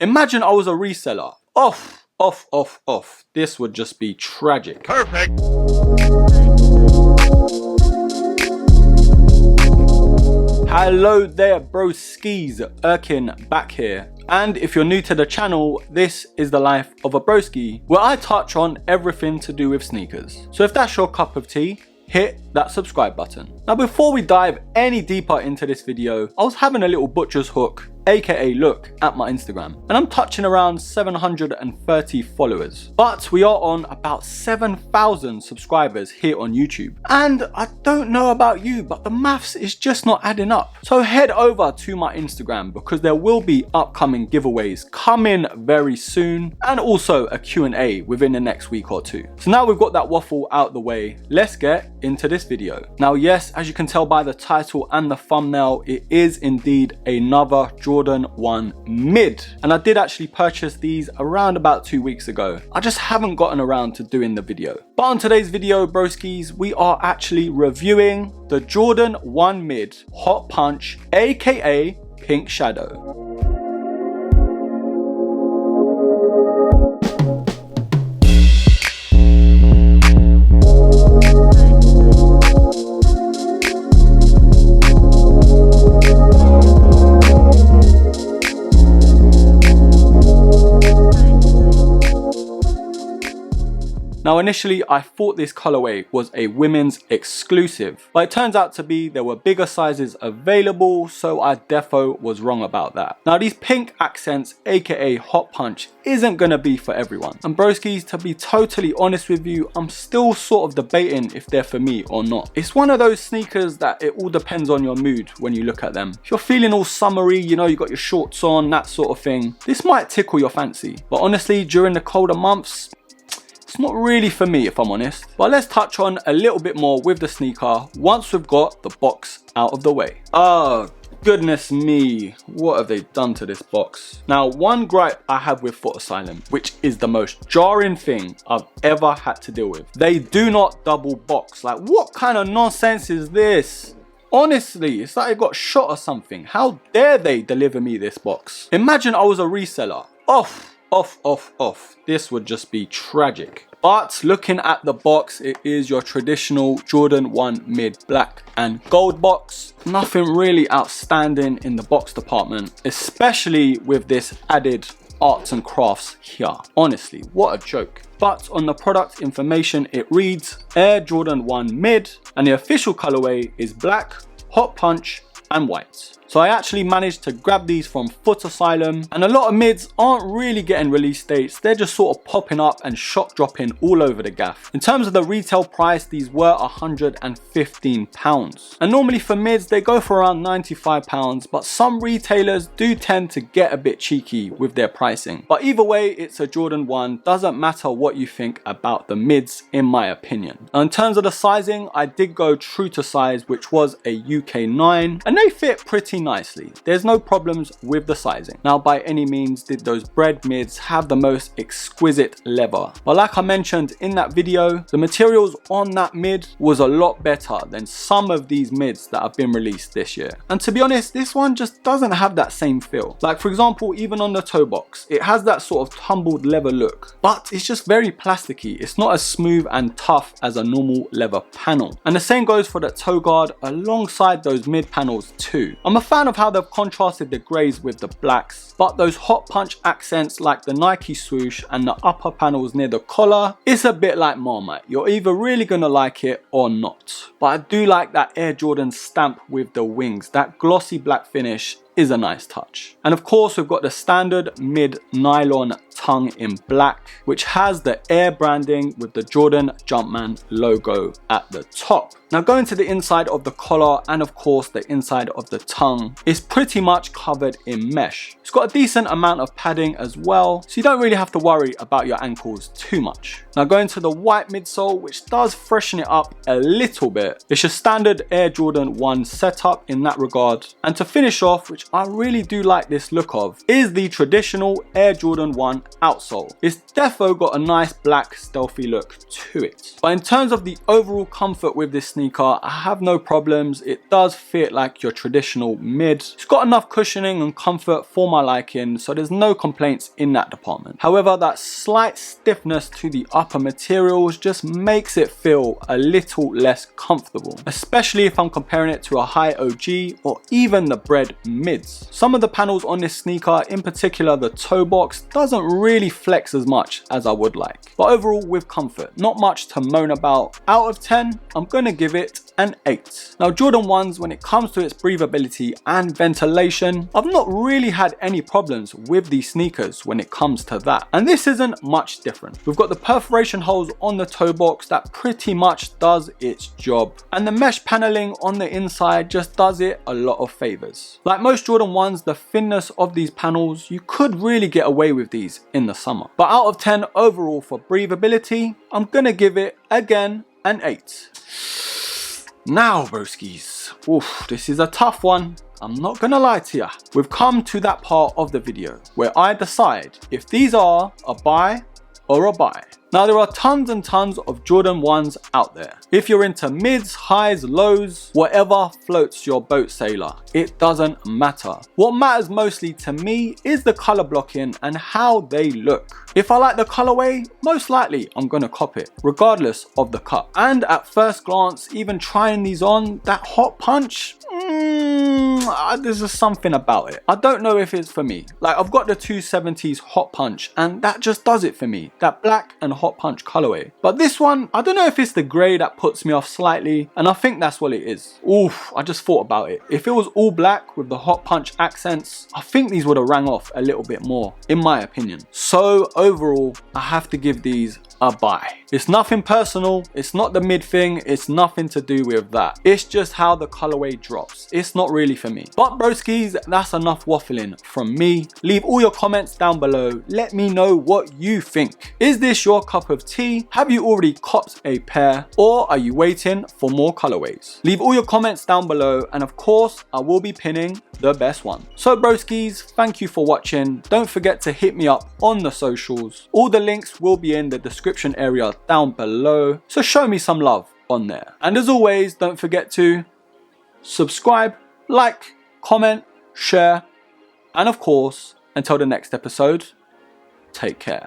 Imagine I was a reseller. Off. This would just be tragic. Perfect. Hello there, broskis. Urkin back here. And if you're new to the channel, this is the life of a broski, where I touch on everything to do with sneakers. So if that's your cup of tea, hit that subscribe button. Now before we dive any deeper into this video, I was having a little butcher's hook, aka look at my Instagram, and I'm touching around 730 followers, but we are on about 7,000 subscribers here on YouTube. And I don't know about you, but the maths is just not adding up. So head over to my Instagram because there will be upcoming giveaways coming very soon, and also a Q&A within the next week or two. So now we've got that waffle out the way, let's get into this video. Now yes, as you can tell by the title and the thumbnail, it is indeed another Jordan 1 mid, and I did actually purchase these around about 2 weeks ago. I just haven't gotten around to doing the video. But on today's video, broskis, we are actually reviewing the Jordan 1 mid Hot Punch, aka Pink Shadow. Now initially I thought this colorway was a women's exclusive, but it turns out to be there were bigger sizes available, so I defo was wrong about that. Now these pink accents, aka Hot Punch, isn't gonna be for everyone. And broskis, to be totally honest with you, I'm still sort of debating if they're for me or not. It's one of those sneakers that it all depends on your mood when you look at them. If you're feeling all summery, you know, you got your shorts on, that sort of thing, this might tickle your fancy. But honestly, during the colder months, it's not really for me, if I'm honest. But let's touch on a little bit more with the sneaker once we've got the box out of the way. Oh, goodness me, what have they done to this box? Now, one gripe I have with Foot Asylum, which is the most jarring thing I've ever had to deal with. They do not double box. Like, what kind of nonsense is this? Honestly, it's like it got shot or something. How dare they deliver me this box? Imagine I was a reseller. Off. This would just be tragic. But looking at the box, it is your traditional Jordan 1 mid black and gold box. Nothing really outstanding in the box department, especially with this added arts and crafts here. Honestly, what a joke. But on the product information, it reads Air Jordan 1 mid, and the official colorway is black, Hot Punch and white. So I actually managed to grab these from Foot Asylum, and a lot of mids aren't really getting release dates. They're just sort of popping up and shock dropping all over the gaff. In terms of the retail price, these were £115. And normally for mids, they go for around £95, but some retailers do tend to get a bit cheeky with their pricing. But either way, it's a Jordan 1. Doesn't matter what you think about the mids, in my opinion. Now, in terms of the sizing, I did go true to size, which was a UK 9, and they fit pretty nicely. There's no problems with the sizing. Now, by any means did those bread mids have the most exquisite leather, but like I mentioned in that video, the materials on that mid was a lot better than some of these mids that have been released this year. And to be honest, this one just doesn't have that same feel. Like, for example, even on the toe box, it has that sort of tumbled leather look, but it's just very plasticky. It's not as smooth and tough as a normal leather panel. And the same goes for the toe guard alongside those mid panels too. I'm a fan of how they've contrasted the greys with the blacks, but those Hot Punch accents like the Nike swoosh and the upper panels near the collar, it's a bit like Marmite. You're either really gonna like it or not. But I do like that Air Jordan stamp with the wings. That glossy black finish is a nice touch. And of course, we've got the standard mid nylon tongue in black, which has the Air branding with the Jordan Jumpman logo at the top. Now, going to the inside of the collar and of course the inside of the tongue is pretty much covered in mesh. It's got a decent amount of padding as well, so you don't really have to worry about your ankles too much. Now, going to the white midsole, which does freshen it up a little bit. It's your standard Air Jordan 1 setup in that regard. And to finish off, which I really do like this look of is the traditional Air Jordan 1 outsole. It's defo got a nice black stealthy look to it. But in terms of the overall comfort with this sneaker, I have no problems. It does fit like your traditional mid. It's got enough cushioning and comfort for my liking, so there's no complaints in that department. However, that slight stiffness to the upper materials just makes it feel a little less comfortable, especially if I'm comparing it to a high OG or even the bread mids. Some of the panels on this sneaker, in particular the toe box, doesn't really flex as much as I would like. But overall, with comfort, not much to moan about. Out of 10, I'm gonna give it an 8. Now Jordan 1s, when it comes to its breathability and ventilation, I've not really had any problems with these sneakers when it comes to that. And this isn't much different. We've got the perforation holes on the toe box that pretty much does its job. And the mesh paneling on the inside just does it a lot of favors. Like most Jordan 1s, the thinness of these panels, you could really get away with these in the summer. But out of 10 overall for breathability, I'm gonna give it, again, an 8. Now, broskies, oof, this is a tough one. I'm not gonna lie to ya. We've come to that part of the video where I decide if these are a buy or a buy. Now there are tons and tons of Jordan 1s out there. If you're into mids, highs, lows, whatever floats your boat, sailor, it doesn't matter. What matters mostly to me is the color blocking and how they look. If I like the colorway, most likely I'm gonna cop it, regardless of the cut. And at first glance, even trying these on, that hot punch, there's just something about it. I don't know if it's for me. Like, I've got the 270s hot punch and that just does it for me. That black and hot punch colorway. But this one, I don't know if it's the grey that puts me off slightly, and I think that's what it is. Oof, I just thought about it. If it was all black with the hot punch accents, I think these would have rang off a little bit more, in my opinion. So overall, I have to give these a buy. It's nothing personal, it's not the mid thing, it's nothing to do with that. It's just how the colorway drops. It's not really for me. But broskies, that's enough waffling from me. Leave all your comments down below. Let me know what you think. Is this your cup of tea? Have you already copped a pair? Or are you waiting for more colorways? Leave all your comments down below, and of course, I will be pinning the best one. So broskies, thank you for watching. Don't forget to hit me up on the socials. All the links will be in the description area down below, so show me some love on there. And as always, don't forget to subscribe, like, comment, share, and of course, until the next episode, take care.